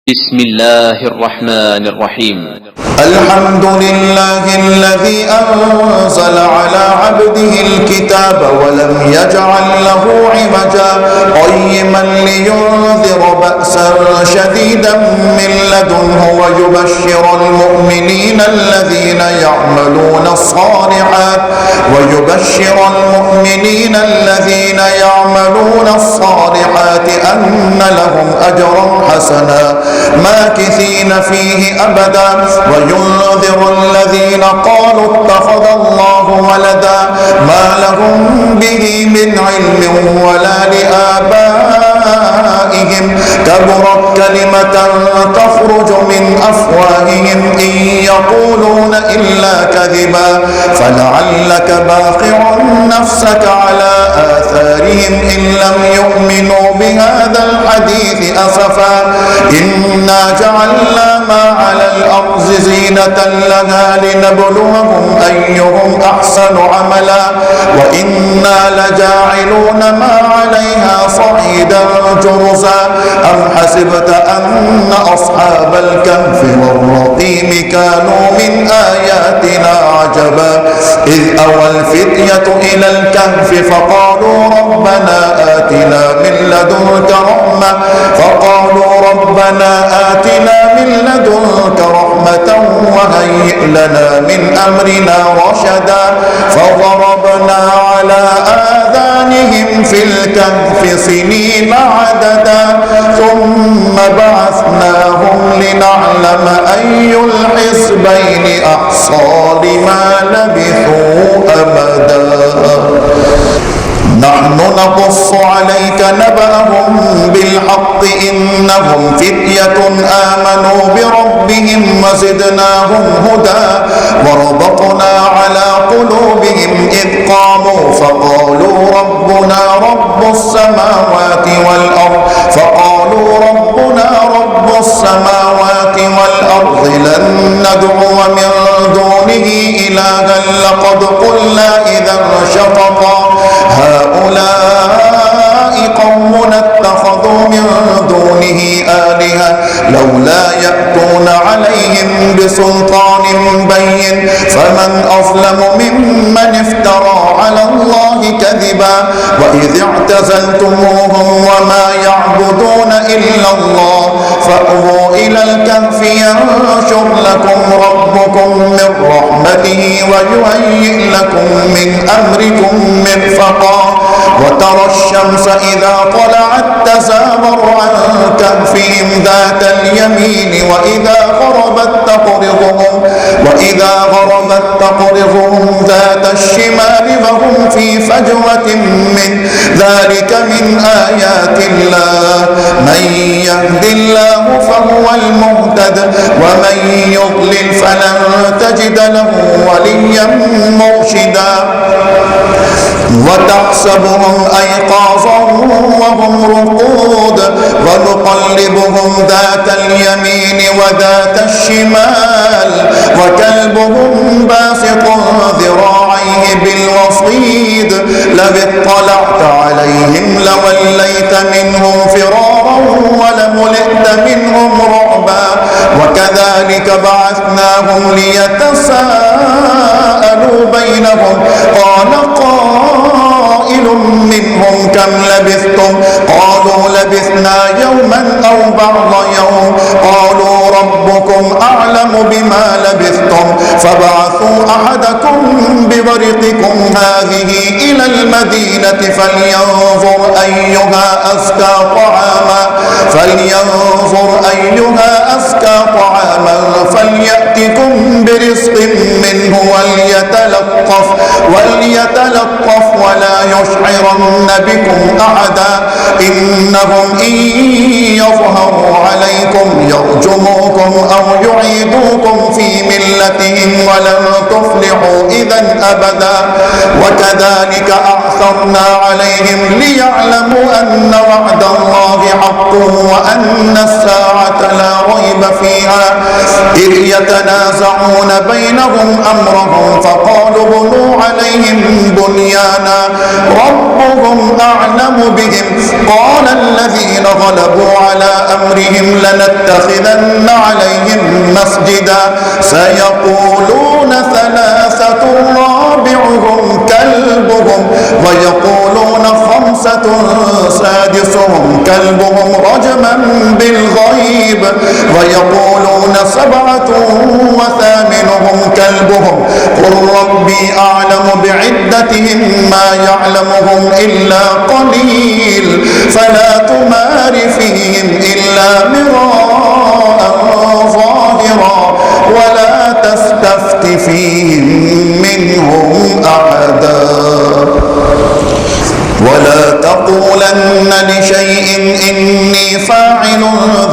بسم الله الرحمن الرحيم. الحمد لله الذي أنزل على عبده الكتاب ولم يجعل له عوجا قيما لينذر بأسا شديدا من لدنه ويبشر المؤمنين الذين يعملون الصالحات أن لهم أجرا حسنا ماكثين فيه أبدا وينذر الذين قالوا اتخذ الله ولدا ما لهم به من علم ولا لآبائهم كبرت كلمة تخرج من أفواههم إن يقولون إلا كذبا فلعلك باخع نفسك على آثارهم إن لم يؤمنوا بهذا الحديث أسفا إنا جعلنا ما على الأرض زينة لها لنبلوهم أيهم أحسن عملا وإنا لجاعلون ما عليها صعيدا جرزا أم حسبت أن أصحاب الكهف والرقيم كانوا من آياتنا عجبا إذ أوى الفتية إلى الكهف فقالوا ربنا آتنا من لدنك رحمة وهيئ لنا من أمرنا رشدا فضربنا على آذانهم في الكهف سنين عددا ثم بعثناهم لنعلم أي الحزبين أحصى لما لبثوا أمدا نحن نقص عليك نبأهم بالحق إنهم فتية آمنوا بربهم وزدناهم هدى وربطنا على قلوبهم إذ قاموا فقالوا ربنا رب السماوات والأرض لن ندعو من دونه إلها لقد قلنا إذا شططا هؤلاء قومنا اتخذوا من دونه آلهة لولا يأتون عليهم بسلطان بين فمن أظلم ممن افترى على الله كذبا وإذ اعتزلتموهم وما يعبدون إلا الله فأووا إلى الكهف ينشر لكم ربكم من رحمته ويهيئ لكم من أمركم مرفقا وترى الشمس إذا طلعت تزاور عن كهفهم ذات اليمين وإذا غربت تقرضهم ذات الشمال وهم في فجوة من ذلك من آيات الله من يهد الله فهو المهتد ومن يضلل فلن تجد له وليا مرشدا وتحسبهم أيقاظا وهم رقود ونقلبهم ذات اليمين وذات الشمال وكلبهم باسط ذراعيه بالوصيد لو اطلعت عليهم لوليت منهم فرارا ولملئت منهم رعبا وكذلك بعثناهم ليتساءلوا بينهم قال قائل منهم كم لبثتم قالوا لبثنا يوما أو بعض يوم قالوا ربكم أعلم بما لبثتم فابعثوا أحدكم بورقكم هذه إلى المدينة فلينظر أيها أزكى طعاما فليأتكم برزق منه وليتلطف ولا يشعرن بكم أحدا إنهم إن يظهروا عليكم يرجموكم أو يعيدوكم في ملتهم ولن تفلحوا إذا أبدا وكذلك أعثرنا عليهم ليعلموا أن وعد الله حق وأن الساعة لا ريب ريب فيها إذ يتنازعون بينهم أمرهم فقالوا بنوا عليهم بنيانا ربهم أعلم بهم قال الذين غلبوا على أمرهم لنتخذن عليهم مسجدا سيقولون ثلاثة رابعهم كلبهم ويقولون خمسة سادسهم كلبهم رجما بالغيب ويقولون سبعة وثامنهم كلبهم قل ربي أعلم بعدتهم ما يعلمهم إلا قليل فلا تمار فيهم إلا مراء ظاهرا ولا تستفت فيهم منهم أحدا ولا تقولن لشيء إني فاعل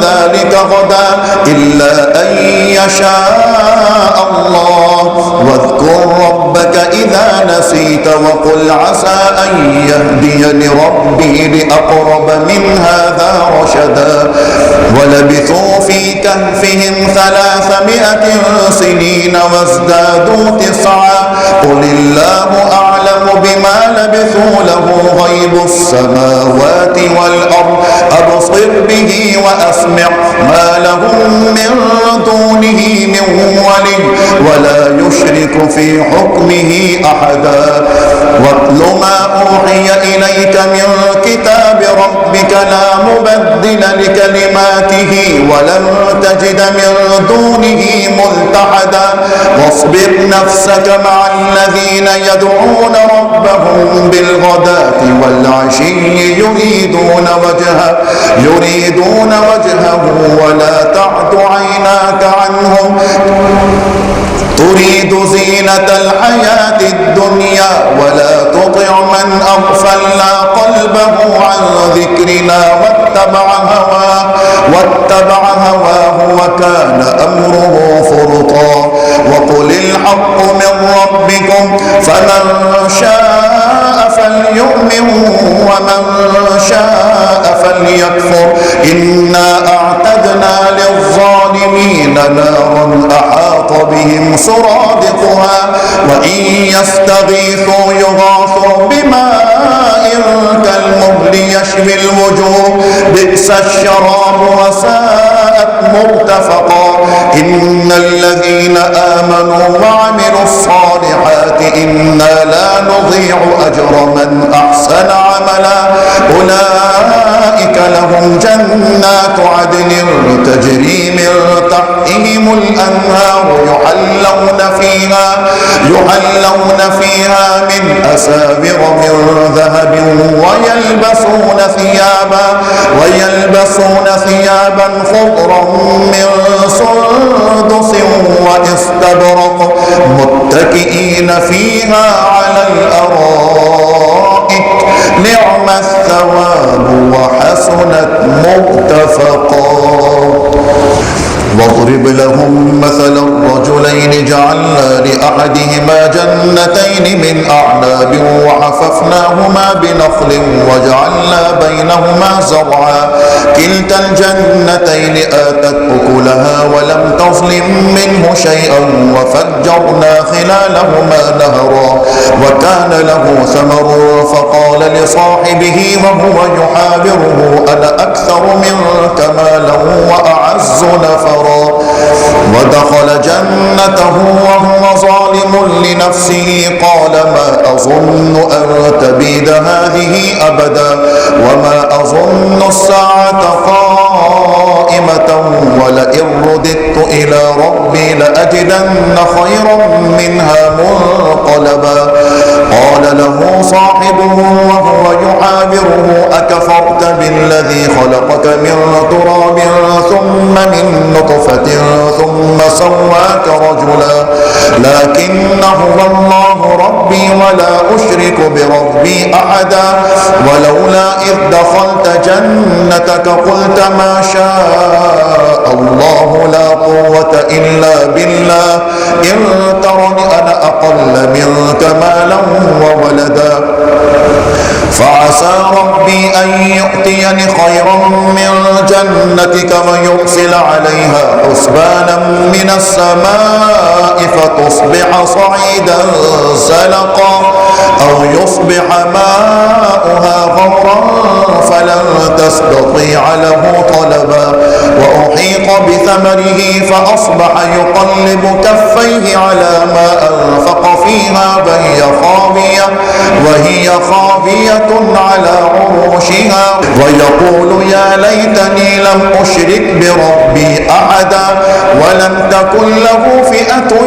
ذلك غدا إلا أن يشاء الله واذكر ربك إذا نسيت وقل عسى أن يهديني ربي لأقرب من هذا رشدا ولبثوا في كهفهم 300 سنين وازدادوا 9 قل الله أعلم بما لبثوا له غيب السماوات والأرض أبصر به وأسمع ما لهم من دونه من ولي ولا يشرك في حكمه أحدا واتل ما أوحي إليك من كتاب ربك لا مبدل لكلماته ولن تجد من دونه ملتحدا واصبر نفسك مع الذين يدعون ربهم بالغداة والعشي يريدون وجهه ولا تعد عيناك عنهم تريد زينة الحياة الدنيا ولا تطع من أغفلنا قلبه عن ذكرنا واتبع هواه وكان أمره فرطا وقل الحق من ربكم فمن شاء فليؤمن ومن شاء فليكفر إنا أعتدنا للظالمين نارا أحاط بهم سرادقها وإن يستغيثوا يغاثوا بماء كالمهل يشوي الوجوه بئس الشراب وساءت مرتفقا إن الذين آمنوا وعملوا الصالحات إنا لا نضيع أجر من أحسن عملا أولئك لهم جنات عدن تجري من تحتهم الأنهار يحلون فيها من أساور من ذهب ويلبسون ثيابا خضرا من سندس واستبرق متكئين فيها على الأرائك نعم الثواب وحسنت مرتفقا واضرب لهم مثلا الرجلين جعلنا لأحدهما جنتين من أعناب وحففناهما بنخل وجعلنا بينهما زرعا كلتا الجنتين آتت أكلها ولم تظلم منه شيئا وفجرنا خلالهما نهرا وكان له ثمر فقال لصاحبه وهو يحاوره أنا أكثر منك مالا وأعز نفرا ودخل جنته وهو ظالم لنفسه قال ما أظن أن تبيد هذه أبدا وما أظن الساعة قائمة ولئن رددت إلى ربي لأجدن خيرا منها منقلبا قال له صاحبه وهو يحاوره أكفرت بالذي خلقك من تراب ثم من نطفة ثم سواك رجلا لكن هو الله ربي ولا أشرك بربي أحدا ولولا إذ دخلت جنتك قلت ما شاء الله لا قوة إلا بالله إن ترني أنا أقل منك مالا وولدا فعسى ربي أن يؤتيني خيرا من جنتك ويرسل عليها حسبانا من السماء فتصبح صعيدا زلقا أو يصبح ماؤها غورا فلن تستطيع له طلبا وأحيط بثمره فأصبح يقلب كفيه على ما أنفق فيها وهي خاوية على عروشها ويقول يا ليتني لم أشرك بربي أحدا ولم تكن له فئة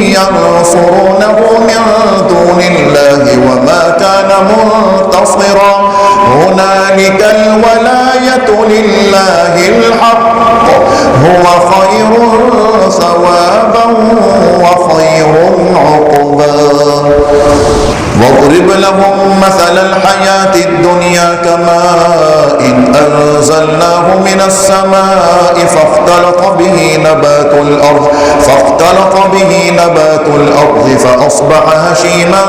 ينصرونه من دون الله وما كان منتصرا هنالك الولاية لله الحق هو خير ثوابا وخير عقبا واضرب لهم مثل الحياة الدنيا كماء أنزلناه من السماء فاختلط به نبات الأرض فأصبح هشيما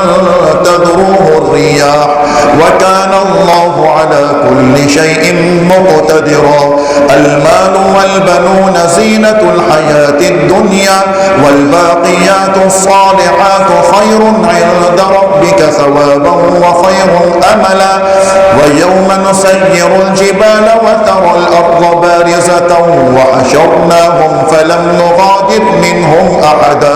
تذروه الرياح وكان الله على كل شيء مقتدرا المال والبنون زينة الحياة الدنيا والباقيات الصالحات خير عند ربك ثوابا وخير أملا ويوم نسير الجبال وترى الأرض بارزة وحشرناهم فلم نغادر منهم أحدا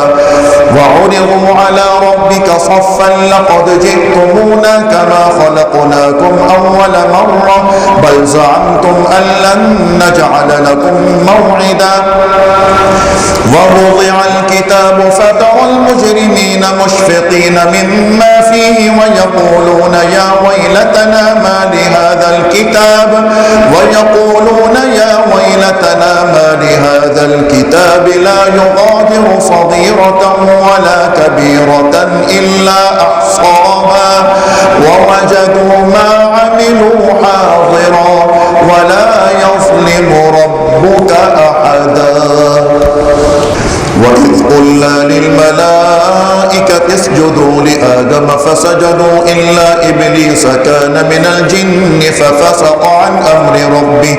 وعرضوا على ربك صفا لقد جئتمونا كما خلقناكم أول مرة بل زعمتم أن لن نجعل لكم موعدا ووضع الكتاب فترى المجرمين مشفقين مما فيه ويقولون يا ويلتنا ما لهذا الكتاب لا يغادر صغيرة ولا كبيرة إلا أحصاها ووجدوا ما عملوا حاضرا ولا يظلم ربك أحدا وإذ قلنا للملائكة اسجدوا لآدم فسجدوا إلا إبليس كان من الجن ففسق عن أمر ربه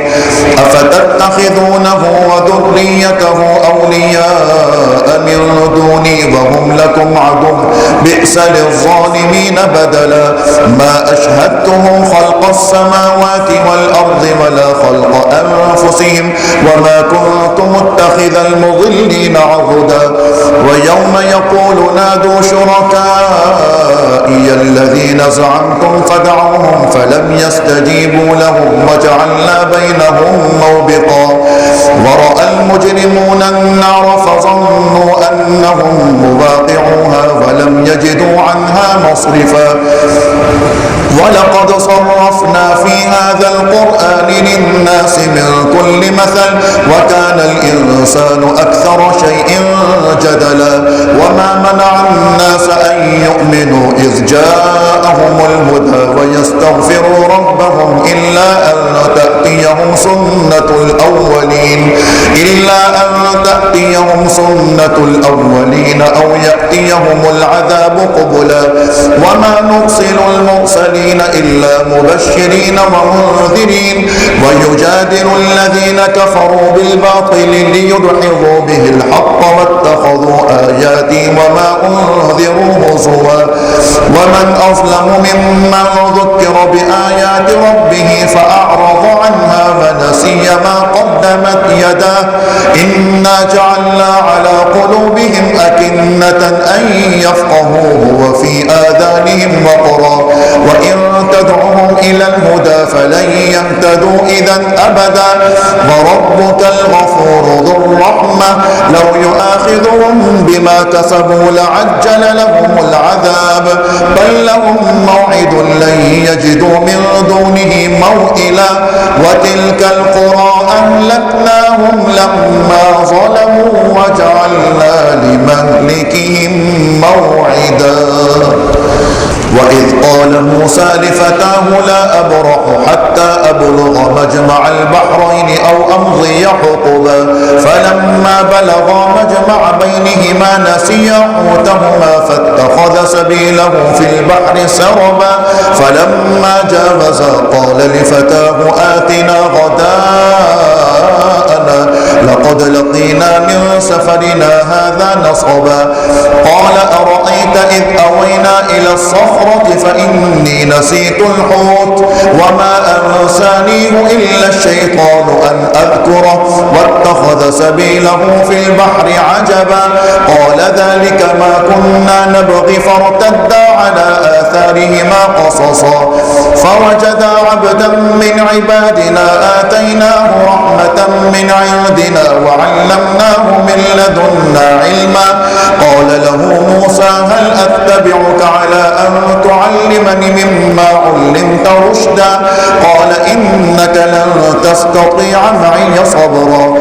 أفتتخذونه وذريته أولياء من دوني وهم لكم عدو بئس للظالمين بدلا ما أشهدتهم خلق السماوات والأرض ولا خلق أنفسهم وما كنت متخذ المضلين عضدا ويوم يقول نادوا شركائي الذين زعمتم فدعوهم فلم يستجيبوا لهم وجعلنا بينهم موبقا ورأى المجرمون النار فظنوا أنهم مواقعوها ولم يجدوا عنها مصرفا ولقد صرفنا في هذا القرآن للناس من كل مثل وكان الإنسان أكثر شيء جدلا وما منع الناس أن يؤمنوا إذ جاءهم الهدى ويستغفروا ربهم إلا أن تأتيهم سنة الأولين أو يأتيهم العذاب قبلا وما نرسل المرسلين إلا مبشرين ومنذرين ويجادل الذين كفروا بالباطل ليدحضوا به الحق واتخذوا آياتي وما أنذروا هزوا ومن أظلم ممن ذكر بآيات ربه فأعرض عنها ونسي ما قدمت يداه إنا جعلنا على قلوبهم أكنة أن يفقهوه وفي آذانهم وقرا وإن تدعوهم إلى الهدى فلن يهتدوا إذا أبدا وربك الغفور ذو الرحمة لو يؤاخذهم بما كسبوا لعجل لهم العذاب بل لهم موعد لن يجدوا من دونه موئلا وتلك القرى أهلكناهم لما ظلموا وجعلنا لمهلكهم موعدا وإذ قال موسى لفتاه لا أبرح حتى أبلغ مجمع البحرين أو أمضي حقبا فلما بلغا مجمع بينهما نسيا حوتهما فاتخذ سبيله في البحر سربا فلما جاوزا قال لفتاه آتنا غداءنا جاءنا لقد لقينا من سفرنا هذا نصبا قال أرأيت إذ أوينا إلى الصخرة فإني نسيت الحوت وما أنسانيه إلا الشيطان أن أذكره واتخذ سبيله في البحر عجبا قال ذلك ما كنا نبغي فارتدا على آثارهما قصصا فوجدا عبدا من عبادنا آتيناه رحمة من عندنا وعلمناه من لدنا علما قال له موسى هل أتبعك على أن تعلمني مما علمت رشدا قال إنك لن تستطيع معي صبرا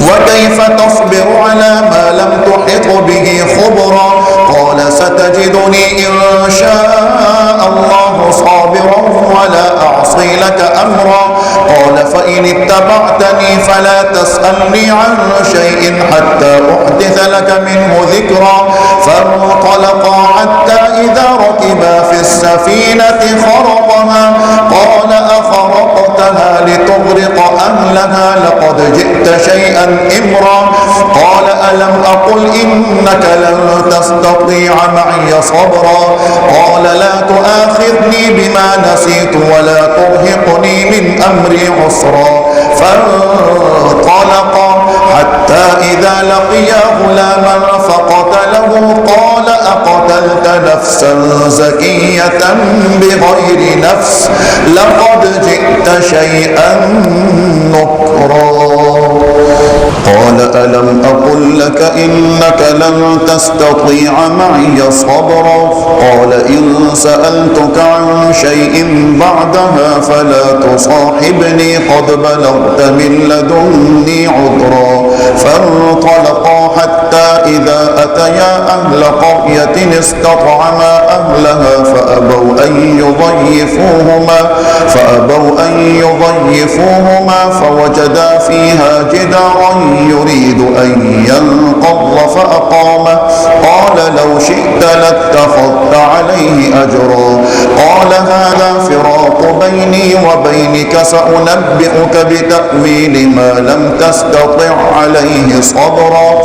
وكيف تصبر على ما لم تحط به خبرا قال ستجدني إن شاء الله صابرا ولا أعصي لك أمرا قال فإن اتبعتني فلا تسألني عن شيء حتى أحدث لك منه ذكرا فانطلقا حتى إذا ركبا في السفينة خرقها قال أخرقتها لتغرق أهلها لقد جئت شيئا إمرا قال ألم أقل إنك لن تستطيع معي صبرا قال لا تؤاخذني بما نسيت ولا ترهقني من أمري عسرا فانطلقا حتى إذا لقيا غلاما فقتله قال أقتلت نفسا زكية بغير نفس لقد جئت شيئا نكرا قال ألم أقل لك إنك لن تستطيع معي صبرا قال إن سألتك عن شيء بعدها فلا تصاحبني قد بلغت من لدني عذرا فانطلقا حتى إذا أتيا أهل قرية استطعما أهلها فأبوا أن يضيفوهما فوجدا فيها جدارا يريد أن ينقض فأقامه قال لو شئت لاتخذت عليه أجرا قال هذا فراق بيني وبينك سأنبئك بتأويل ما لم تستطع عليه صبرا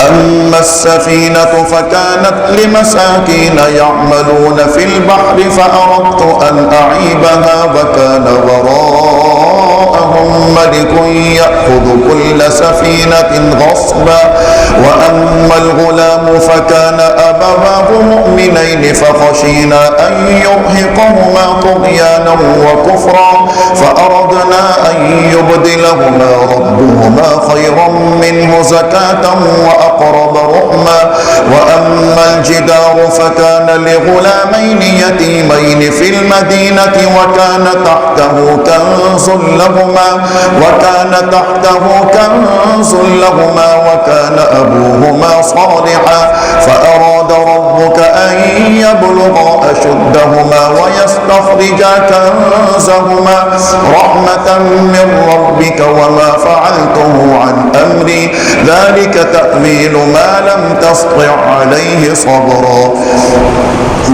أما السفينة فكانت لمساكين يعملون في البحر فأردت أن أعيبها وكان وراءهم ملك يأخذ كل سفينة غصبا وأما الغلام فكان أبواه مؤمنين فخشينا أن يرهقهما طغيانا وكفرا فأردنا أن يبدلهما ربهما خيرا منه زكاة وأقرب رحما وأما الجدار فكان لغلامين يتيمين في المدينة وكان تحته كنز لهما وكان أبوهما صالحا فأراد ربك أن يبلغا أشدهما ويستخرجا كنزهما رحمة من ربك وما فعلته عن أمري ذلك تأويل ما لم تسطع عليه صبرا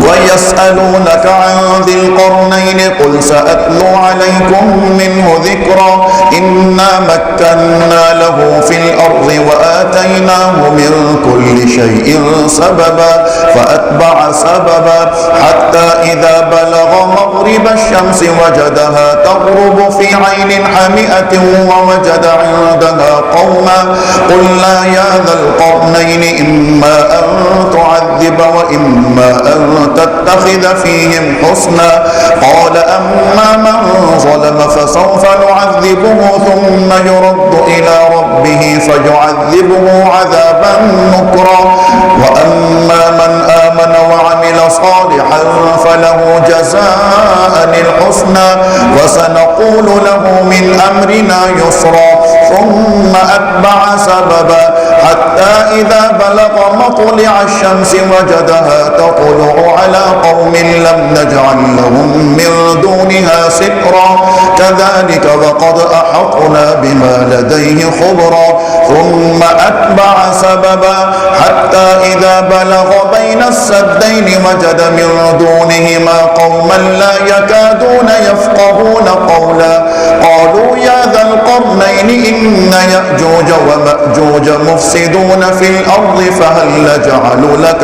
ويسألونك عن ذي القرنين قل سأتلو عليكم منه ذكرا إنا مكنا له في الأرض وآتيناه من كل شيء سببا فأتبع سببا حتى إذا بلغ مغرب الشمس وجدها تغرب في عين حمئة ووجد عندها قوما قلنا يا ذا القرنين إما أن تعذب وإما أن تتخذ فيهم حسنا قال أما من ظلم فسوف نعذبه ثم يرد إلى ربه فيعذبه عذابا نكرا وأما من آمن وعمل صالحا فله جزاء الحسنى وسنقول له من أمرنا يسرا ثم أتبع سببا حتى إذا بلغ مطلع الشمس وجدها تطلع على قوم لم نجعل لهم من دونها سترا كذلك وقد أحطنا بما لديه خبرا ثم أتبع سببا حتى إذا بلغ بين السدين وجد من دونهما قوما لا يكادون يفقهون قولا قالوا يا ذا القرنين إن يأجوج ومأجوج مفسدون في الأرض فهل نجعل لك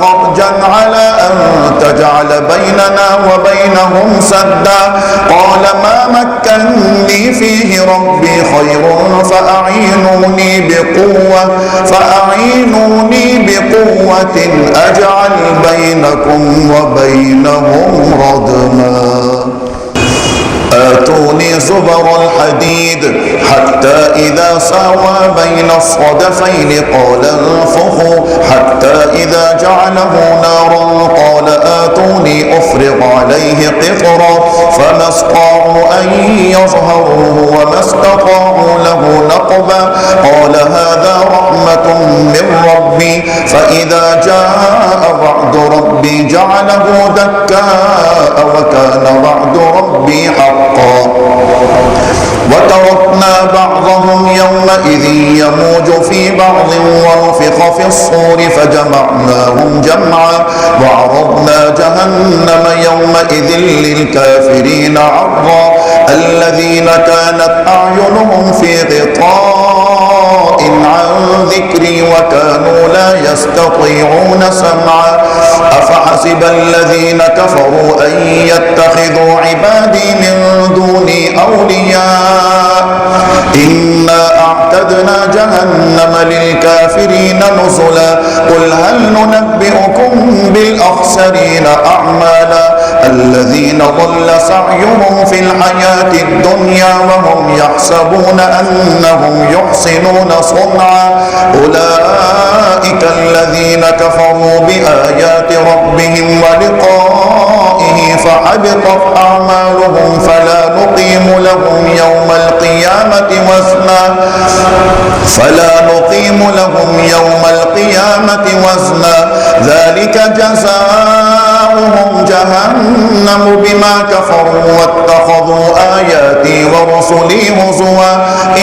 خرجا على أن تجعل بيننا وبينهم سدا قال ما مكنني فيه ربي خير فأعينوني بقوة أجعل بينكم وبينهم ردما آتوني زبر الحديد حتى إذا ساوى بين الصدفين قال انفخوا حتى إذا جعله نارا قال آتوني أفرغ عليه قطرا فما استطاعوا أن يظهروه وما استطاعوا له نقبا قال هذا رحمة من ربي فإذا جاء وعد ربي جعله دكاء وكان وعد ربي حقا وتركنا بعضهم يومئذ يموج في بعض ونفخ في الصور فجمعناهم جمعا وعرضنا جهنم يومئذ للكافرين عرضا الذين كانت أعينهم في غطاء عن ذكري وكانوا لا يستطيعون سمعا أفحسب الذين كفروا أن يتخذوا عبادي من دوني أولياء إنا أعتدنا جهنم للكافرين نزلا قل هل ننبئكم بالأخسرين أعمالا الذين ضل سعيهم في الحياة الدنيا وهم يحسبون أنهم يحسنون صنعا أولئك الذين كفروا بآيات ربهم ولقائه فحبطت أعمالهم فلا نقيم لهم يوم القيامة وزنا ذلك جزاؤهم جهنم بما كفروا واتخذوا آياتي ورسلي هزوا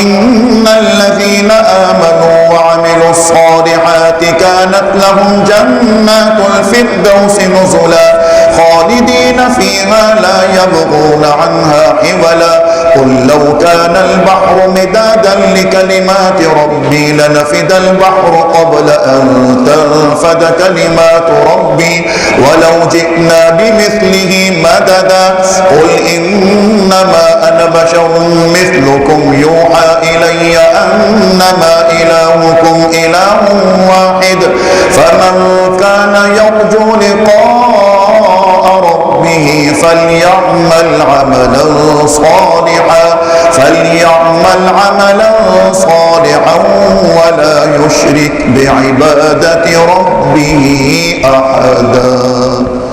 إن الذين آمنوا وعملوا الصالحات كانت لهم جنات الفردوس نزلا خالدين فيها لا يبغون عنها حولا قل لو كان البحر مدادا لكلمات ربي لنفد البحر قبل أن تنفد كلمات ربي ولو جئنا بمثله مددا قل إنما أنا بشر مثلكم يوحى إلي أنما إلهكم إله واحد فمن كان يرجو لقاء ربه فليعمل عملا صالحا ولا يشرك بعبادة ربه أحدا.